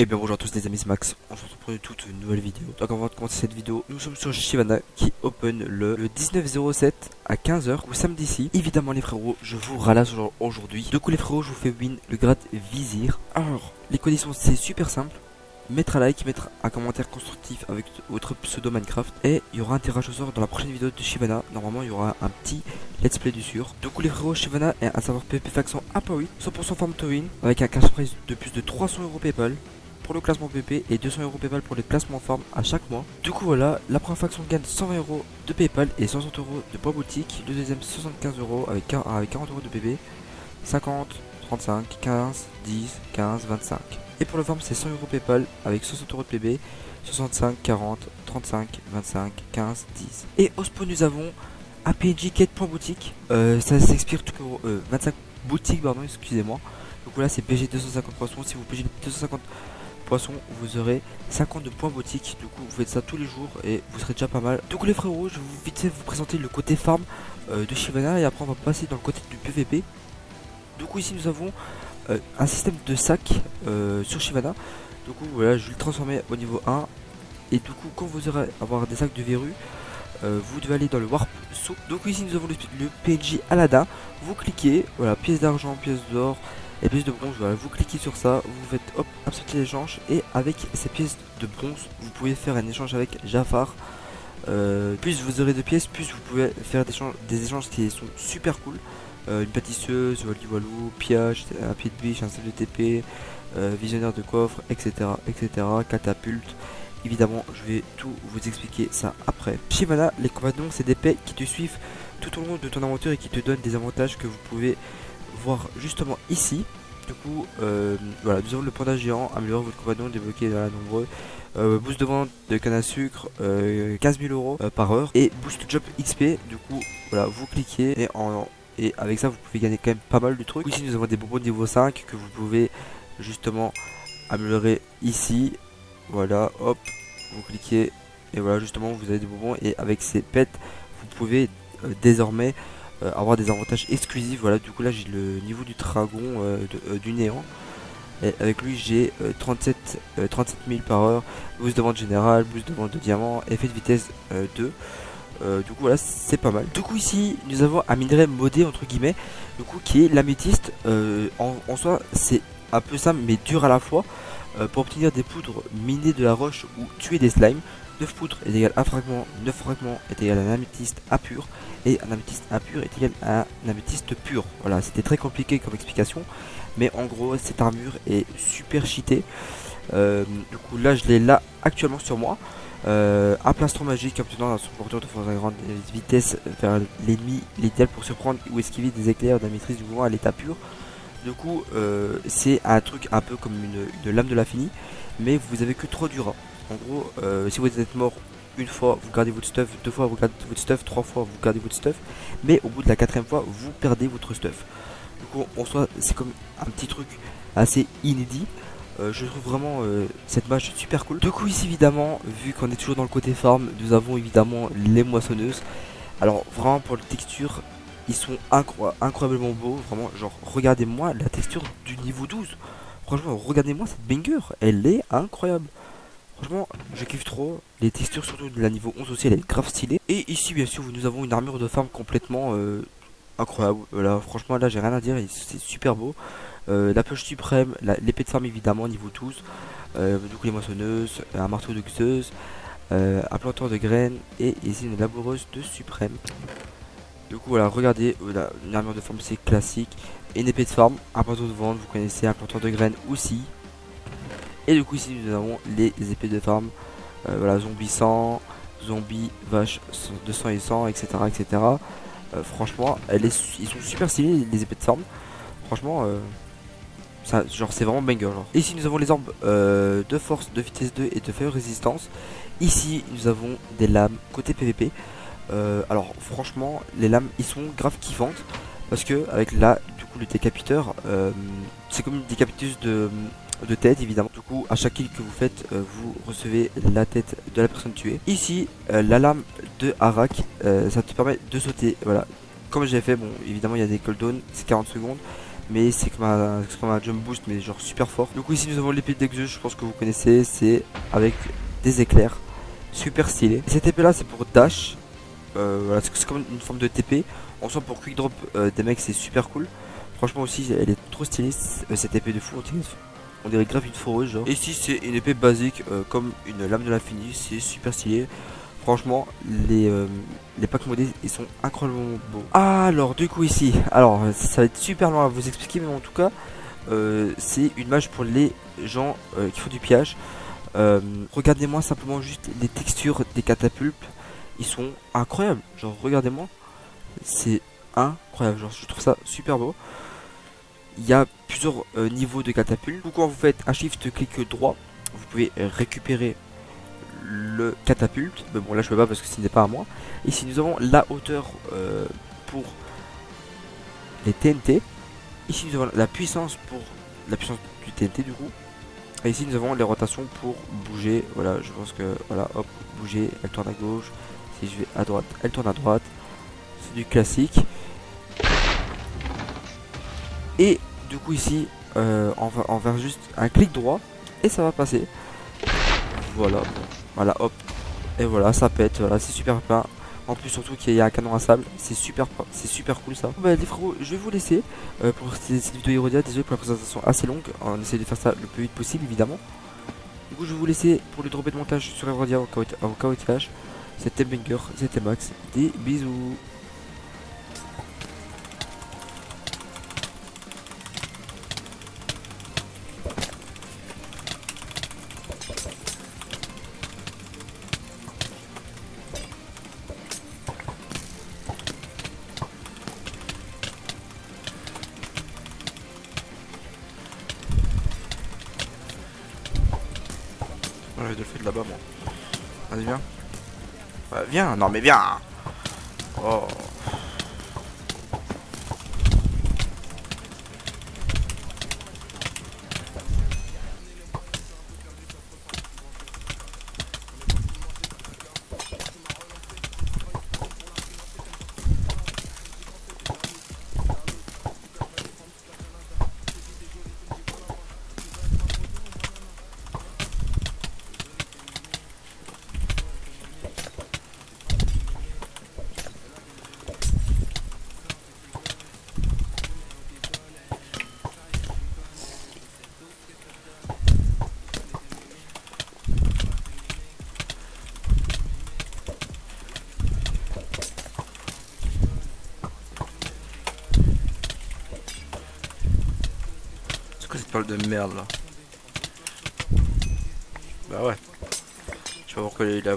Et bien bonjour à tous les amis, c'est Max, on se retrouve pour une toute nouvelle vidéo. Donc avant de commencer cette vidéo, nous sommes sur Shyvana qui open le 19-07 à 15h ou samedi-ci. Évidemment les frérots, je vous ralasse aujourd'hui. Du coup les frérots, je vous fais win le grade Vizir. Alors, les conditions c'est super simple. Mettre un like, mettre un commentaire constructif avec votre pseudo Minecraft. Et il y aura un tirage au sort dans la prochaine vidéo de Shyvana. Normalement il y aura un petit let's play du sûr. Du coup les frérots, Shyvana est un serveur PvP faction 1.8, 100% farm to win, avec un cash prize de plus de 300 € PayPal pour le classement PP et 200 € PayPal pour les classements farm à chaque mois. Du coup voilà, la première faction gagne 120 € de PayPal et 60 € de poids boutique. Le deuxième 75 € avec 40 € de PB, 50, 35, 15, 10, 15, 25. Et pour le farm c'est 100 € PayPal avec 60 € de PB, 65, 40, 35, 25, 15, 10. Et au spawn nous avons un PNJ quête point boutique. Ça s'expire tout 25 boutiques, pardon, excusez-moi. Donc voilà, c'est PG 250 poissons. Si vous PG 250 poissons, vous aurez 50 de points boutique. Du coup vous faites ça tous les jours et vous serez déjà pas mal. Du coup les frérots, je vais vite fait vous présenter le côté farm de Shyvana et après on va passer dans le côté du PVP. Du coup ici nous avons un système de sac sur Shyvana. Du coup voilà, je vais le transformer au niveau 1. Et du coup quand vous aurez avoir des sacs de verrues, vous devez aller dans le warp soup. Donc ici nous avons le PNJ Aladdin. Vous cliquez, voilà, pièce d'argent, pièce d'or et pièces de bronze, voilà, vous cliquez sur ça, vous faites hop, accepter l'échange et avec ces pièces de bronze, vous pouvez faire un échange avec Jafar. Plus vous aurez de pièces, plus vous pouvez faire des échanges qui sont super cool. Une pâtisseuse, walou, pillage, un pied de biche, un sel de TP, visionnaire de coffre, etc., etc., catapulte. Évidemment, je vais tout vous expliquer ça après. Shyvana, les compagnons, c'est des paix qui te suivent tout au long de ton aventure et qui te donnent des avantages que vous pouvez voir justement ici. Du coup, voilà, nous avons le panda géant, améliorer votre compagnon, débloquer nombreux. Boost de vente de canne à sucre, 15 000 € par heure. Et boost job XP, du coup, voilà, vous cliquez et avec ça, vous pouvez gagner quand même pas mal de trucs. Ici, nous avons des bonbons de niveau 5 que vous pouvez justement améliorer ici. Voilà, hop, vous cliquez et voilà, justement, vous avez des bonbons. Et avec ces pets, vous pouvez désormais avoir des avantages exclusifs. Voilà, du coup là j'ai le niveau du dragon du néant et avec lui j'ai 37 000 par heure, boost de vente générale, boost de vente de diamant, effet de vitesse 2. Du coup voilà, c'est pas mal. Du coup ici nous avons un minerai modé entre guillemets, du coup qui est l'améthyste. En soi c'est un peu simple mais dur à la fois. Pour obtenir des poudres minées de la roche ou tuer des slimes, 9 poudres est égal à un fragment, 9 fragments est égal à un améthyste impur, et un améthyste impur est égal à un améthyste pur. Voilà, c'était très compliqué comme explication, mais en gros cette armure est super cheatée. Du coup là je l'ai là actuellement sur moi. Un plastron magique obtenant son porteur de force à grande vitesse vers l'ennemi, l'idéal pour surprendre ou esquiver des éclairs de la maîtrise du mouvement à l'état pur. Du coup c'est un truc un peu comme une lame de l'infini, mais vous avez que 3 dura. En gros si vous êtes mort une fois vous gardez votre stuff, deux fois vous gardez votre stuff, trois fois vous gardez votre stuff, mais au bout de la quatrième fois vous perdez votre stuff. Du coup en soi c'est comme un petit truc assez inédit. Je trouve vraiment cette match super cool. Du coup ici évidemment, vu qu'on est toujours dans le côté farm, nous avons évidemment les moissonneuses. Alors vraiment pour les textures, ils sont incroyablement beaux, vraiment, genre regardez-moi la texture du niveau 12. Franchement, regardez-moi cette banger, elle est incroyable. Franchement, je kiffe trop. Les textures surtout de la niveau 11 aussi, elle est grave stylée. Et ici bien sûr, nous avons une armure de farm complètement incroyable. Là, franchement, là j'ai rien à dire, c'est super beau. La pioche suprême, l'épée de farm évidemment niveau 12. Du coup les moissonneuses, un marteau de gueuse, un planteur de graines et ici une laboureuse de suprême. Du coup voilà, regardez, une armure de farm c'est classique, une épée de farm, un planteur de vente, vous connaissez, un planteur de graines aussi. Et du coup ici nous avons les épées de farm, voilà, zombie 100, zombie vache de 100 et 100, etc. etc. Franchement, ils sont super stylés les épées de farm. Franchement, ça, genre c'est vraiment banger genre. Ici nous avons les orbes de force, de vitesse 2 et de faible résistance. Ici nous avons des lames côté PVP. Alors franchement les lames ils sont grave kiffantes parce que avec là du coup le décapiteur c'est comme une décapiteuse de tête évidemment. Du coup à chaque kill que vous faites vous recevez la tête de la personne tuée. Ici la lame de Harak ça te permet de sauter, voilà, comme j'ai fait. Bon évidemment il y a des cooldowns, c'est 40 secondes, mais c'est comme un jump boost, mais genre super fort. Du coup, ici nous avons l'épée d'Exus, je pense que vous connaissez, c'est avec des éclairs, super stylé. Et cette épée là, c'est pour dash. Voilà, c'est comme une forme de TP. En soi, pour quick drop des mecs, c'est super cool. Franchement, aussi, elle est trop stylée, cette épée de fou. On dirait grave une foreuse, genre. Et ici, c'est une épée basique, comme une lame de l'infini, c'est super stylé. Franchement, les packs modés, ils sont incroyablement beaux. Alors, du coup, ici, alors, ça va être super long à vous expliquer, mais en tout cas, c'est une mage pour les gens qui font du pillage. Regardez-moi simplement juste les textures des catapultes, ils sont incroyables. Genre, regardez-moi, c'est incroyable. Genre, je trouve ça super beau. Il y a plusieurs niveaux de catapultes. Quand vous faites un shift clic droit, vous pouvez récupérer le catapulte. Mais bon, là je peux pas parce que ce n'est pas à moi. Ici nous avons la hauteur pour les TNT. Ici nous avons la puissance pour la puissance du TNT du coup. Et ici nous avons les rotations pour bouger. Voilà, je pense que voilà, hop, bouger, elle tourne à gauche. Si je vais à droite, elle tourne à droite. C'est du classique. Et du coup ici, on va juste un clic droit et ça va passer. Voilà, voilà, hop. Et voilà, ça pète, voilà, c'est super plein. En plus, surtout qu'il y a un canon à sable, c'est super cool ça. Bon, bah, les frérots, je vais vous laisser pour cette vidéo Hérodia. Désolé pour la présentation assez longue, on essaie de faire ça le plus vite possible évidemment. Du coup, je vais vous laisser pour le dropper de montage sur Hérodia au Chaos. C'était Banger, c'était Max, des bisous. Moi, je vais te le faire de là-bas, moi. Vas-y, viens. Ouais, viens, non mais viens. Oh. C'est quoi cette parole de merde là? Bah ouais. Tu vas voir que la